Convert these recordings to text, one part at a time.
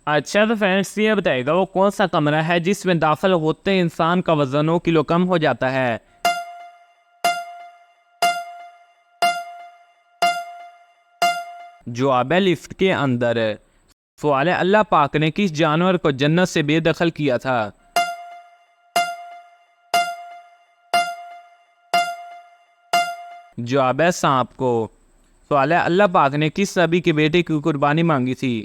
अच्छा तो फ्रेंड्स ये बताइएगा वो कौन सा कमरा है जिसमें दाखिल होते ही इंसान का वजन 9 किलो कम हो जाता है। जवाब है लिफ्ट के अंदर। सवाल है अल्लाह पाक ने किस जानवर को जन्नत से बेदखल किया था। जवाब है सांप को। सवाल है अल्लाह पाक ने किस नबी के बेटे की कुर्बानी मांगी थी।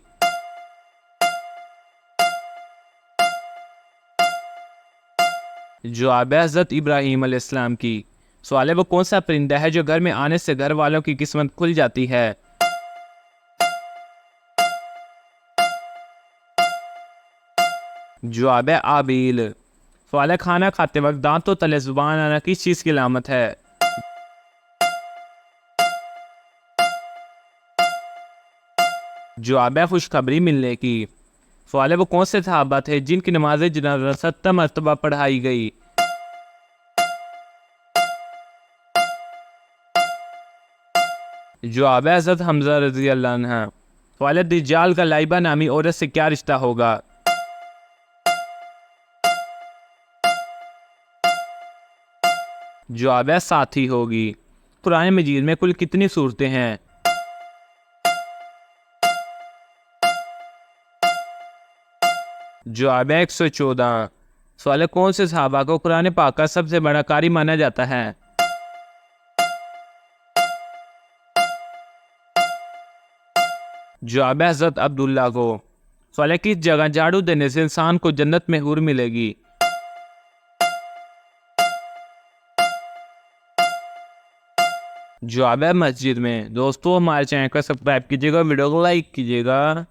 जवाब है हजरत इब्राहीम अलैहिस्सलाम की। सवाल है वो कौन सा परिंदा है जो घर में आने से घर वालों की किस्मत खुल जाती है। जवाब है आबील। सवाल है खाना खाते वक्त दांतों तले जुबान आना किस चीज की अलामत है। जवाब है खुशखबरी मिलने की। सवाल है वो कौन से सहाबा थे जिनकी नमाज जनाजा 70 मरतबा पढ़ाई गई। जवाब है हज़रत हमजा रजी अल्लाह अन्हा। सवाल है दज्जाल का लाइबा नामी औरत से क्या रिश्ता होगा। जवाब है साथी होगी। कुरान मजीद में कुल कितनी सूरतें हैं। जवाब है 114। सवाल है कौन से सहाबा को कुरान पाक का सबसे बड़ा कारी माना जाता है। जवाब है हजरत अब्दुल्ला को। सवाल है किस जगह झाड़ू देने से इंसान को जन्नत में हूर मिलेगी। जवाब है मस्जिद में। दोस्तों हमारे चैनल को सब्सक्राइब कीजिएगा, वीडियो को लाइक कीजिएगा।